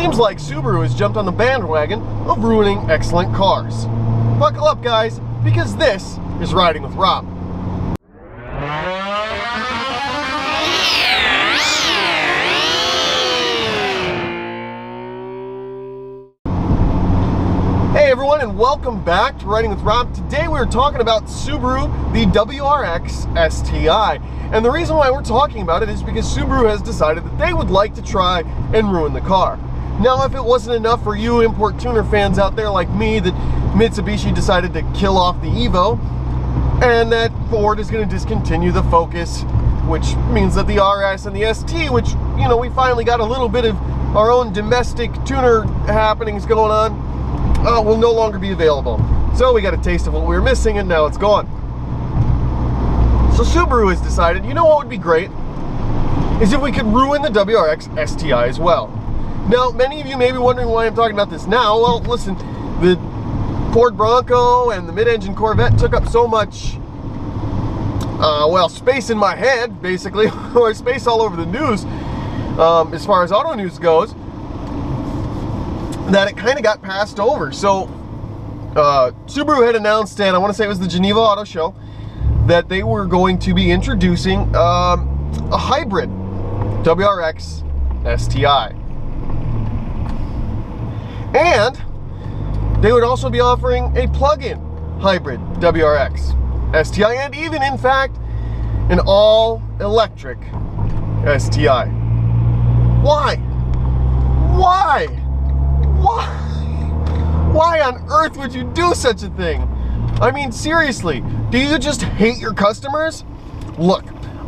seems like Subaru has jumped on the bandwagon of ruining excellent cars. Buckle up, guys, because this is Riding with Rob. Hey everyone, and welcome back to Riding with Rob. Today we're talking about Subaru, the WRX STI. And the reason why we're talking about it is because Subaru has decided that they would like to try and ruin the car. Now, if it wasn't enough for you import tuner fans out there like me that Mitsubishi decided to kill off the Evo, and that Ford is going to discontinue the Focus, which means that the RS and the ST, which, you know, we finally got a little bit of our own domestic tuner happenings going on, will no longer be available. So we got a taste of what we were missing, and now it's gone. So Subaru has decided, you know what would be great? Is if we could ruin the WRX STI as well. Now, many of you may be wondering why I'm talking about this now. Well, listen, the Ford Bronco and the mid-engine Corvette took up so much, well, space in my head, basically, or space all over the news, as far as auto news goes, that it kind of got passed over. So Subaru had announced, and I want to say it was the Geneva Auto Show, that they were going to be introducing a hybrid WRX STI. And they would also be offering a plug-in hybrid WRX STI, and even, in fact, an all-electric STI. Why? Why? Why on earth would you do such a thing? I mean, seriously, do you just hate your customers? Look,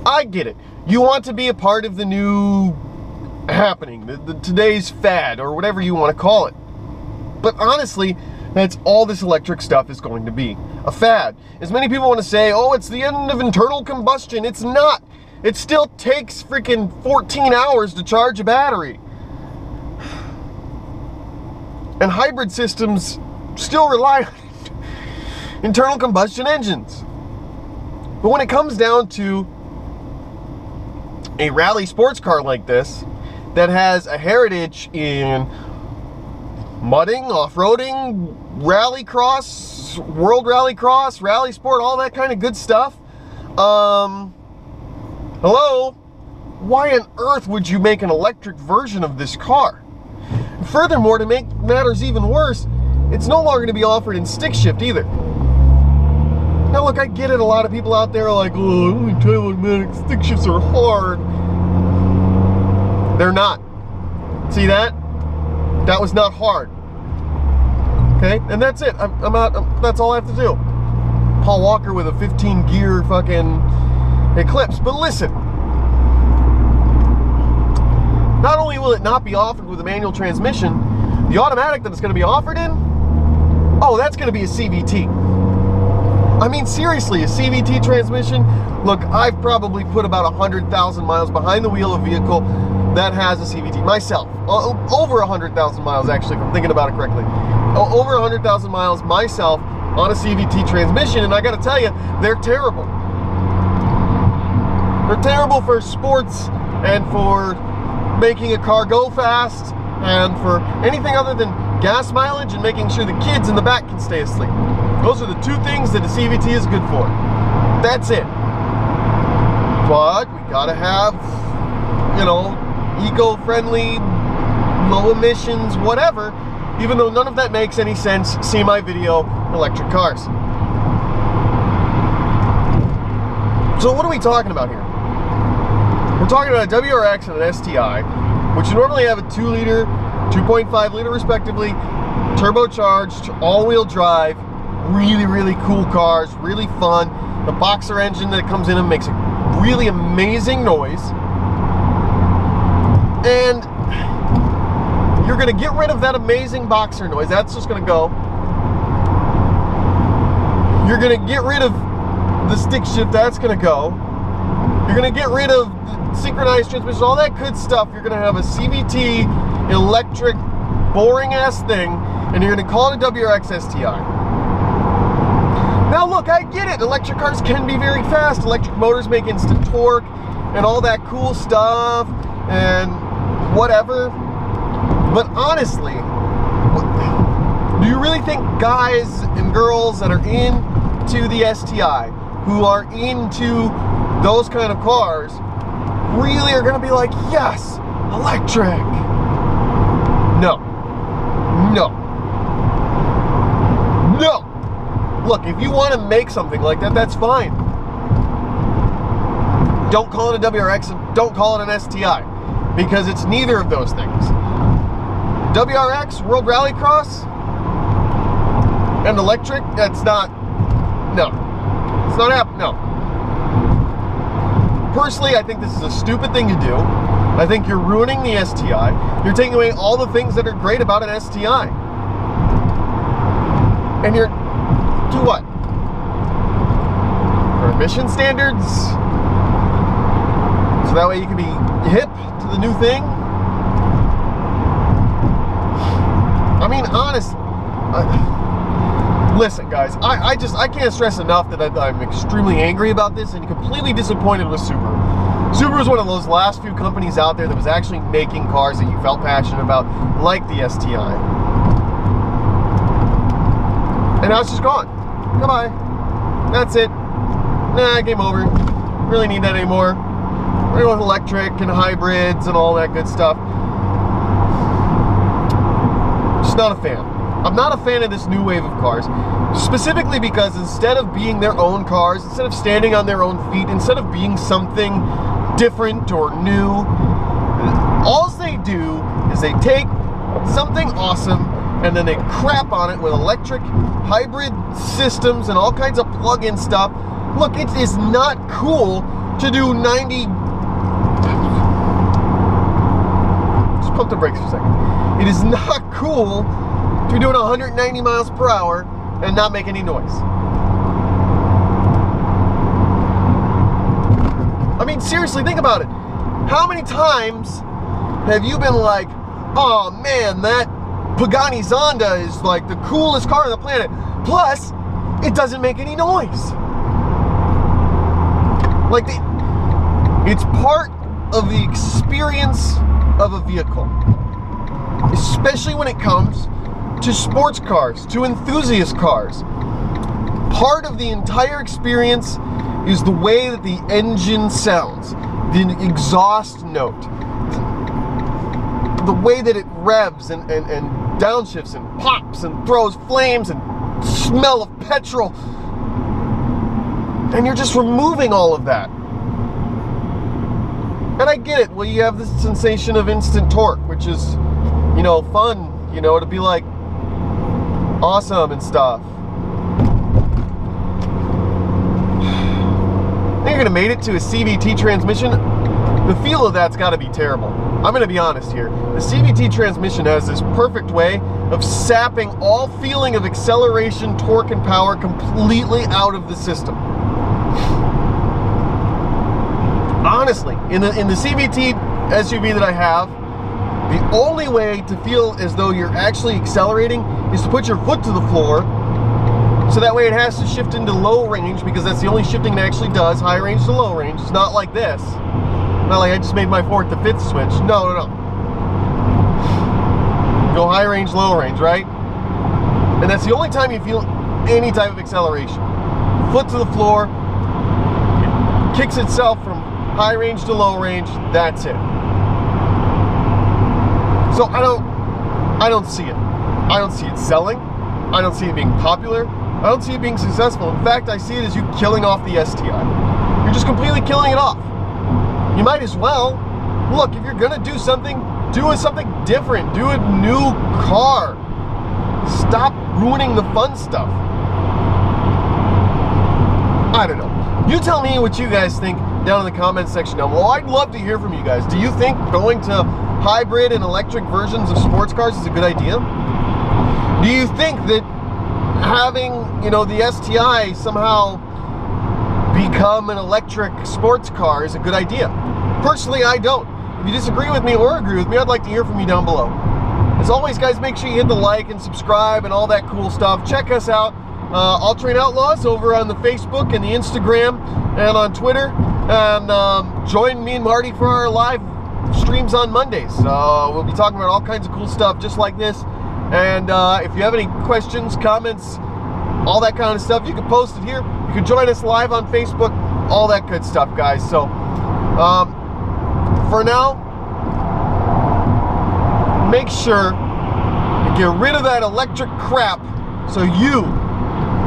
I get it. You want to be a part of the new happening, today's fad, or whatever you want to call it. But honestly, that's all this electric stuff is going to be. A fad. As many people want to say, oh, it's the end of internal combustion. It's not. It still takes freaking 14 hours to charge a battery. And hybrid systems still rely on internal combustion engines. But when it comes down to a rally sports car like this that has a heritage in mudding, off-roading, rallycross, world rallycross, rally sport, all that kind of good stuff, hello? Why on earth would you make an electric version of this car? Furthermore, to make matters even worse, it's no longer going to be offered in stick shift either. Now look, I get it, a lot of people out there are like, oh, let me tell you what, man, stick shifts are hard. They're not. See that? That was not hard. Okay, and that's it. I'm out. That's all I have to do. Paul Walker with a 15 gear fucking Eclipse. But listen, not only will it not be offered with a manual transmission, the automatic that it's going to be offered in, oh, that's going to be a CVT. I mean, seriously, a CVT transmission. Look, I've probably put about 100,000 miles behind the wheel of a vehicle that has a CVT myself. Over 100,000 miles, actually, if I'm thinking about it correctly. Over 100,000 miles myself on a CVT transmission, and I got to tell you, they're terrible. They're terrible for sports and for making a car go fast and for anything other than gas mileage and making sure the kids in the back can stay asleep. Those are the two things that a CVT is good for. That's it. But we gotta have, you know, eco-friendly, low emissions, whatever. Even though none of that makes any sense, see my video, electric cars. So what are we talking about here? We're talking about a WRX and an STI, which normally have a 2-liter, 2.5-liter respectively, turbocharged, all-wheel drive, really, really cool cars, really fun. The boxer engine that comes in them makes a really amazing noise. And you're going to get rid of that amazing boxer noise. That's just going to go. You're going to get rid of the stick shift. That's going to go. You're going to get rid of the synchronized transmission, all that good stuff. You're going to have a CVT, electric, boring-ass thing, and you're going to call it a WRX STI. Now look, I get it. Electric cars can be very fast. Electric motors make instant torque and all that cool stuff and whatever. But honestly, do you really think guys and girls that are into the STI, who are into those kind of cars, really are going to be like, yes, electric? No. No. No. Look, if you want to make something like that, that's fine. Don't call it a WRX and don't call it an STI, because it's neither of those things. WRX, World Rallycross, and electric, that's not, no. It's not happening, no. Personally, I think this is a stupid thing to do. I think you're ruining the STI. You're taking away all the things that are great about an STI. And you're, to what? For emission standards? So that way you can be hip to the new thing? I mean, honestly, listen, guys, I can't stress enough that I'm extremely angry about this and completely disappointed with Subaru. Subaru is one of those last few companies out there that was actually making cars that you felt passionate about, like the STI. And now it's just gone. Goodbye. That's it. Nah, game over. Really need that anymore. We're going with electric and hybrids and all that good stuff. Just not a fan. I'm not a fan of this new wave of cars, specifically because instead of being their own cars, instead of standing on their own feet, instead of being something different or new, all they do is they take something awesome and then they crap on it with electric, hybrid systems and all kinds of plug-in stuff. Look, it is not cool to do 90... Just pump the brakes for a second. It is not cool to be doing 190 miles per hour and not make any noise. I mean, seriously, think about it. How many times have you been like, oh man, that Pagani Zonda is like the coolest car on the planet. Plus, it doesn't make any noise. Like, it's part of the experience of a vehicle. Especially when it comes to sports cars, to enthusiast cars. Part of the entire experience is the way that the engine sounds, the exhaust note, the way that it revs and downshifts and pops and throws flames and smell of petrol. And you're just removing all of that. And I get it. Well, you have this sensation of instant torque, which is, you know, fun, you know, to be like awesome and stuff. I think you're gonna made it to a CVT transmission. The feel of that's gotta be terrible. I'm gonna be honest here. The CVT transmission has this perfect way of sapping all feeling of acceleration, torque, and power completely out of the system. Honestly, in the CVT SUV that I have, the only way to feel as though you're actually accelerating is to put your foot to the floor, so that way it has to shift into low range, because that's the only shifting it actually does, high range to low range. It's not like this. Not like I just made my 4th to 5th switch. No, no, no. Go high range, low range, right? And that's the only time you feel any type of acceleration. Foot to the floor, it kicks itself from high range to low range, that's it. So I don't see it. I don't see it selling. I don't see it being popular. I don't see it being successful. In fact, I see it as you killing off the STI. You're just completely killing it off. You might as well, look, if you're gonna do something, do something different. Do a new car. Stop ruining the fun stuff. I don't know. You tell me what you guys think down in the comments section down below. I'd love to hear from you guys. Do you think going to hybrid and electric versions of sports cars is a good idea? Do you think that having, you know, the STI somehow become an electric sports car is a good idea? Personally, I don't. If you disagree with me or agree with me, I'd like to hear from you down below. As always, guys, make sure you hit the like and subscribe and all that cool stuff. Check us out, All Terrain Outlaws, over on the Facebook and the Instagram and on Twitter. And join me and Marty for our live streams on Mondays. We'll be talking about all kinds of cool stuff just like this. And if you have any questions, comments, all that kind of stuff, you can post it here. You can join us live on Facebook, all that good stuff, guys. So for now, make sure to get rid of that electric crap so you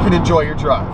can enjoy your drive.